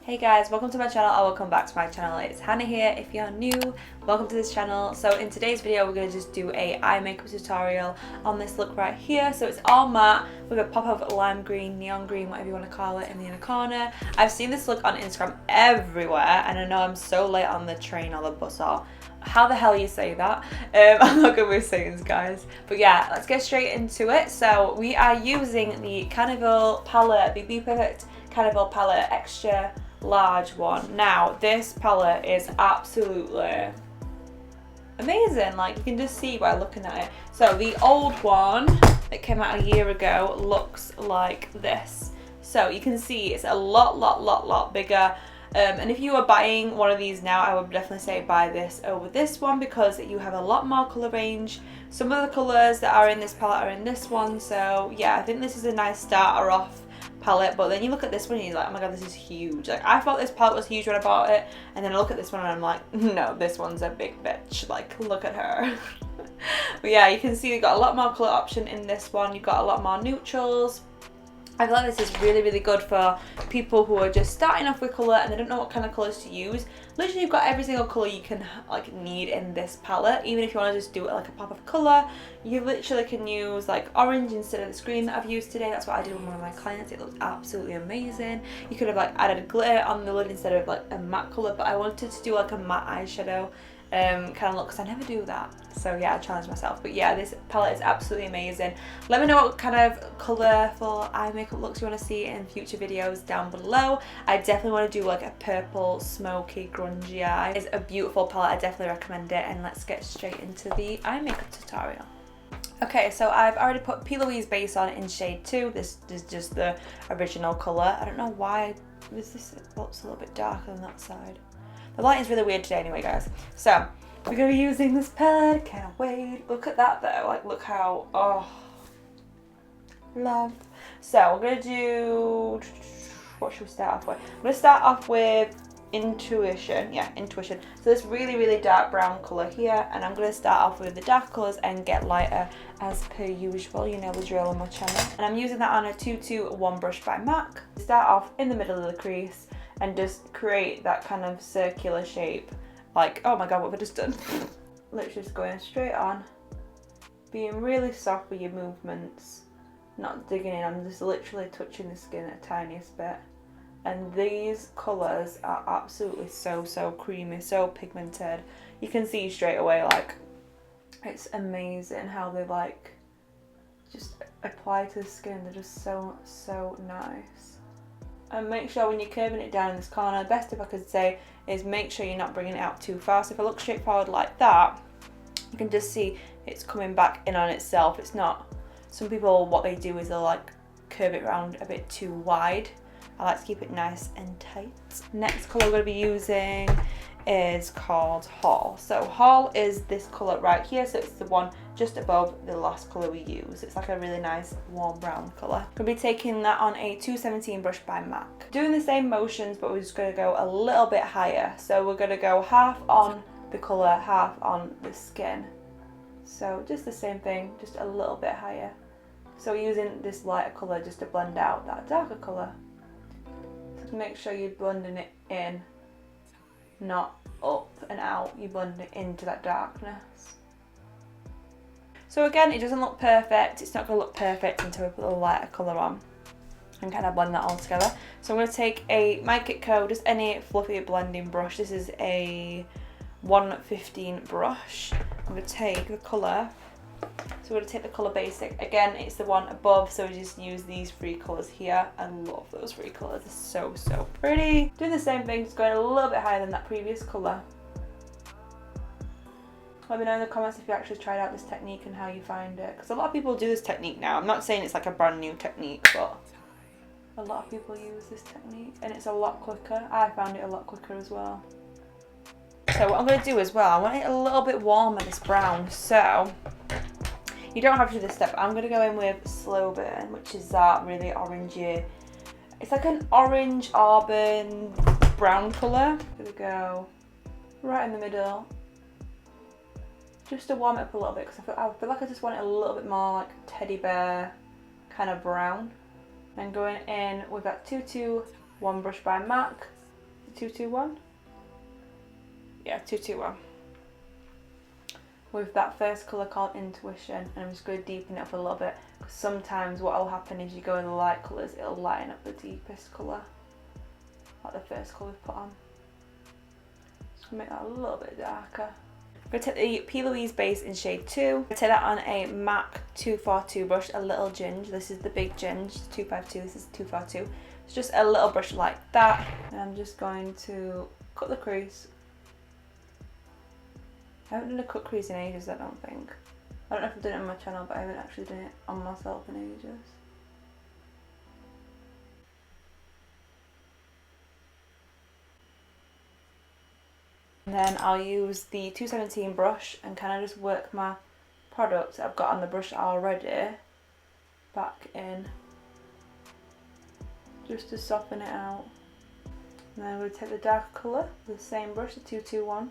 Hey guys, welcome to my channel or welcome back to my channel. It's Hannah here. If you're new, welcome to this channel. So in today's video we're going to just do a eye makeup tutorial on this look right here. So it's all matte with a pop of lime green, neon green, whatever you want to call it, in the inner corner. I've seen this look on Instagram everywhere and I know I'm so late on the train or the bus or how the hell you say that. I'm not good with sayings, guys. But yeah, let's get straight into it. So we are using the Carnival palette, the Bperfect Carnival palette extra large one. Now this palette is absolutely amazing, like you can just see by looking at it. So the old one that came out a year ago looks like this, so you can see it's a lot bigger. And if you are buying one of these now, I would definitely say buy this over this one because you have a lot more colour range. Some of the colours that are in this palette are in this one, so yeah, I think this is a nice starter off palette. But then you look at this one and you're like, oh my god, this is huge. Like, I thought this palette was huge when I bought it, and then I look at this one and I'm like, no, this one's a big bitch, like look at her. But yeah, you can see you've got a lot more colour option in this one. You've got a lot more neutrals. I feel like this is really good for people who are just starting off with colour and they don't know what kind of colours to use. Literally, you've got every single colour you can like need in this palette. Even if you want to just do it like a pop of colour, you literally can use like orange instead of the green that I've used today. That's what I did with one of my clients. It looked absolutely amazing. You could have like added glitter on the lid instead of like a matte colour, but I wanted to do like a matte eyeshadow kind of look, because I never do that. So yeah, I challenged myself. But yeah, this palette is absolutely amazing. Let me know what kind of colourful eye makeup looks you want to see in future videos down below. I definitely want to do like a purple, smoky, grungy eye. It's a beautiful palette. I definitely recommend it. And let's get straight into the eye makeup tutorial. Okay, so I've already put Plouise base on in shade 2. This is just the original colour. I don't know why this looks a little bit darker than that side. The lighting's really weird today anyway, guys. So, we're going to be using this palette. Can't wait. Look at that though. Like, look how, oh, love. So, we're going to do, what should we start off with? I'm going to start off with Intuition. Yeah, Intuition. So, this really dark brown colour here. And I'm going to start off with the dark colours and get lighter as per usual. You know the drill on my channel. And I'm using that on a 221 brush by MAC. Start off in the middle of the crease and just create that kind of circular shape. Like, oh my god, what have I just done? Literally just going straight on, being really soft with your movements, not digging in. I'm just literally touching the skin a tiniest bit. And these colours are absolutely so creamy, so pigmented. You can see straight away, like, it's amazing how they like just apply to the skin. They're just so nice. And make sure when you're curving it down in this corner, the best tip I could say is make sure you're not bringing it out too far. So if I look straight forward like that, you can just see it's coming back in on itself. It's not, some people, what they do is they'll like curve it around a bit too wide. I like to keep it nice and tight. Next colour we're going to be using is called Hall. So Hall is this colour right here, so it's the one just above the last colour we use. It's like a really nice warm brown colour. We'll be taking that on a 217 brush by MAC. Doing the same motions, but we're just going to go a little bit higher. So we're going to go half on the colour, half on the skin. So just the same thing, just a little bit higher. So we're using this lighter colour just to blend out that darker colour. So make sure you're blending it in, not up and out. You blend it into that darkness. So again, it doesn't look perfect. It's not going to look perfect until we put the lighter colour on and kind of blend that all together. So I'm going to take a My Kit Co, just any fluffy blending brush. This is a 115 brush. I'm going to take the colour. So we're going to take the colour Basic. Again, it's the one above, so we just use these 3 colours here. I love those 3 colours. They're so pretty. Doing the same thing, just going a little bit higher than that previous colour. Let me know in the comments if you actually tried out this technique and how you find it. Because a lot of people do this technique now. I'm not saying it's like a brand new technique, but a lot of people use this technique. And it's a lot quicker. I found it a lot quicker as well. So what I'm going to do as well, I want it a little bit warmer, this brown. So you don't have to do this step. I'm going to go in with Slow Burn, which is that really orangey. It's like an orange auburn brown colour. I'm going to go right in the middle, just to warm it up a little bit, because I feel like I just want it a little bit more like teddy bear kind of brown. Then going in with that 221 brush by MAC, 221? Yeah, 221. With that first colour called Intuition, and I'm just going to deepen it up a little bit, because sometimes what will happen is you go in the light colours, it'll lighten up the deepest colour, like the first colour we've put on. Just going to make that a little bit darker. I'm going to take the Plouise base in shade 2. I'm going to take that on a MAC 242 brush, a little ginge. This is the big ginge, 252, this is 242. It's just a little brush like that. And I'm just going to cut the crease. I haven't done a cut crease in ages, I don't think. I don't know if I've done it on my channel, but I haven't actually done it on myself in ages. And then I'll use the 217 brush and kind of just work my product that I've got on the brush already back in, just to soften it out. And then I'm going to take the darker colour, the same brush, the 221,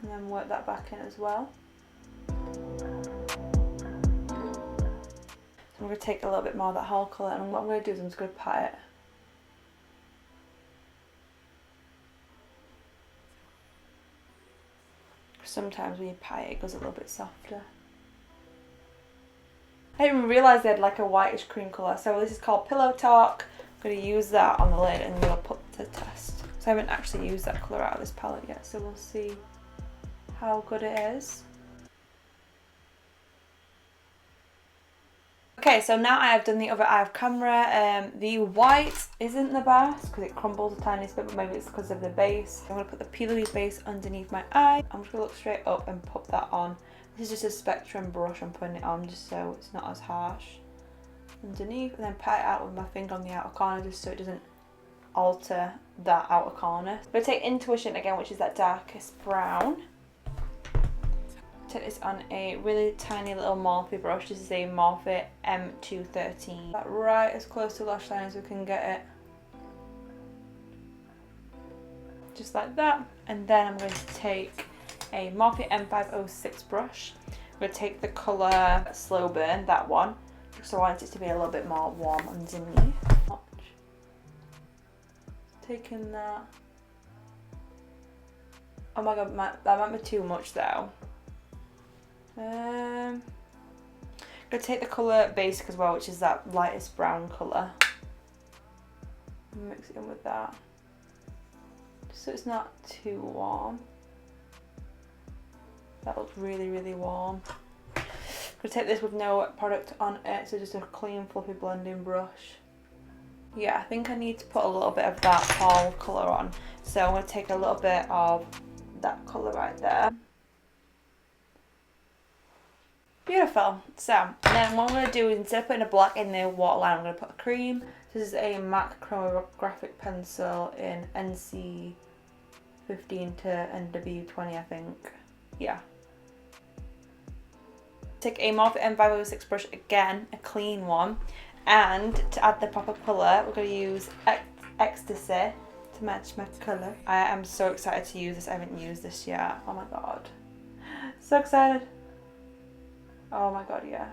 and then work that back in as well. So I'm going to take a little bit more of that whole colour, and what I'm going to do is I'm just going to pat it. Sometimes when you pat it, it goes a little bit softer. I didn't even realise they had like a whitish cream colour. So this is called Pillow Talk. I'm going to use that on the lid and we'll put to test. So I haven't actually used that colour out of this palette yet, so we'll see how good it is. Okay, so now I have done the other eye of camera. The white isn't the best because it crumbles a tiny bit, but maybe it's because of the base. I'm going to put the Plouise base underneath my eye. I'm just going to look straight up and put that on. This is just a Spectrum brush I'm putting it on just so it's not as harsh underneath, and then pat it out with my finger on the outer corner just so it doesn't alter that outer corner. I'm going to take Intuition again, which is that darkest brown. Take this on a really tiny little Morphe brush. This is a Morphe M213. That right as close to lash line as we can get it. Just like that. And then I'm going to take a Morphe M506 brush. I'm going to take the colour Slow Burn, that one, because I want it to be a little bit more warm underneath. Taking that. Oh my god, that might be too much though. I'm going to take the colour Basic as well, which is that lightest brown colour. Mix it in with that, just so it's not too warm. That looks really, really warm. I'm going to take this with no product on it, so just a clean fluffy blending brush. Yeah, I think I need to put a little bit of that fall colour on. So I'm going to take a little bit of that colour right there. Beautiful. So then what I'm going to do is, instead of putting a black in the waterline, I'm going to put a cream. This is a MAC chromagraphic pencil in NC 15 to NW20, I think. Yeah. Take a Morphe M506 brush again, a clean one, and to add the pop of colour, we're going to use Ecstasy to match my colour. I am so excited to use this. I haven't used this yet. Oh my god. So excited. Oh my god, yes.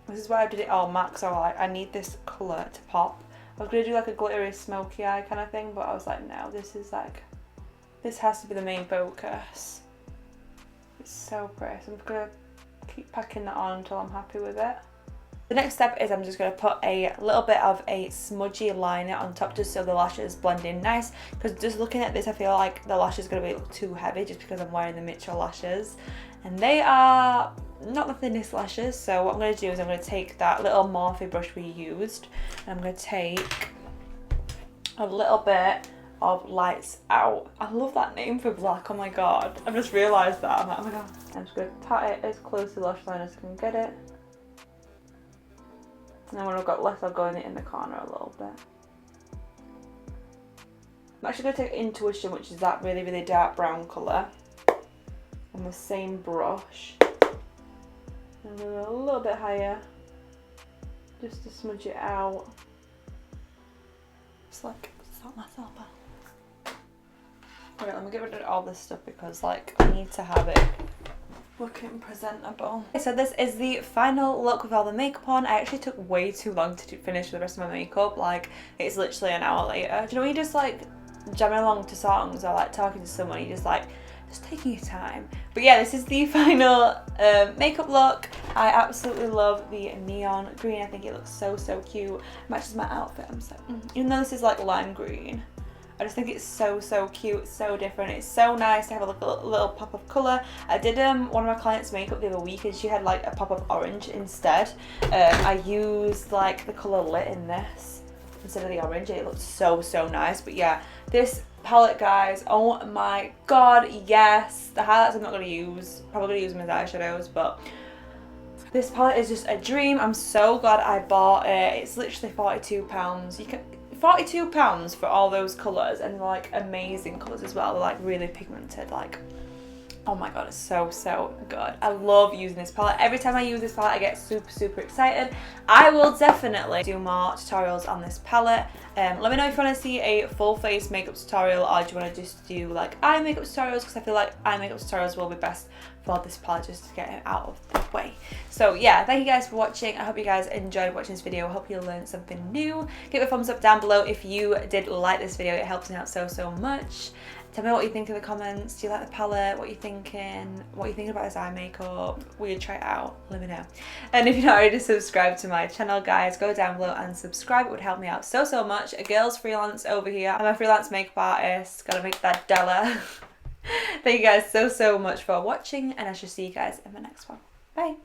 This is why I did it all MAC, so I need this colour to pop. I was going to do like a glittery smoky eye kind of thing, but I was like, no, this has to be the main focus. It's so pretty, so I'm just going to keep packing that on until I'm happy with it. The next step is I'm just going to put a little bit of a smudgy liner on top just so the lashes blend in nice, because just looking at this I feel like the lash is going to be too heavy just because I'm wearing the Mitchell lashes, and they are not the thinnest lashes. So what I'm going to do is I'm going to take that little Morphe brush we used, and I'm going to take a little bit of Lights Out. I love that name for black, oh my god. I've just realised that. I'm like, oh my god. I'm just going to pat it as close to the lash line as I can get it. And then when I've got less, I'll go in the corner a little bit. I'm actually going to take Intuition, which is that really, really dark brown colour, on the same brush. And go a little bit higher, just to smudge it out. Just like, sort myself out. Alright, let me get rid of all this stuff because like I need to have it looking presentable. So this is the final look with all the makeup on. I actually took way too long to finish the rest of my makeup. Like, it's literally an hour later. Do you know when you just like jamming along to songs or like talking to someone, you just taking your time. But yeah, this is the final makeup look. I absolutely love the neon green. I think it looks so cute. Matches my outfit. I'm so even though this is like lime green, I just think it's so cute, so different. It's so nice to have a little pop of colour. I did one of my clients' makeup the other week and she had like a pop of orange instead. I used like the colour lit in this instead of the orange and it looked so nice. But yeah, this palette, guys, oh my god, yes. The highlights I'm not going to use. Probably going to use them as eyeshadows, but this palette is just a dream. I'm so glad I bought it. It's literally £42. You can £42 for all those colours, and like amazing colours as well. They're like really pigmented, like oh my god, it's so good. I love using this palette. Every time I use this palette I get super excited. I will definitely do more tutorials on this palette. Let me know if you want to see a full face makeup tutorial or do you want to just do like eye makeup tutorials, because I feel like eye makeup tutorials will be best for this palette just to get it out of the way. So yeah, thank you guys for watching. I hope you guys enjoyed watching this video. I hope you learned something new. Give it a thumbs up down below if you did like this video. It helps me out so much. Tell me what you think in the comments. Do you like the palette? What are you thinking? What are you thinking about this eye makeup? Will you try it out? Let me know. And if you're not already subscribed to my channel, guys, go down below and subscribe. It would help me out so much. A girl's freelance over here. I'm a freelance makeup artist. Gotta make that dollar. Thank you guys so much for watching, and I shall see you guys in the next one. Bye.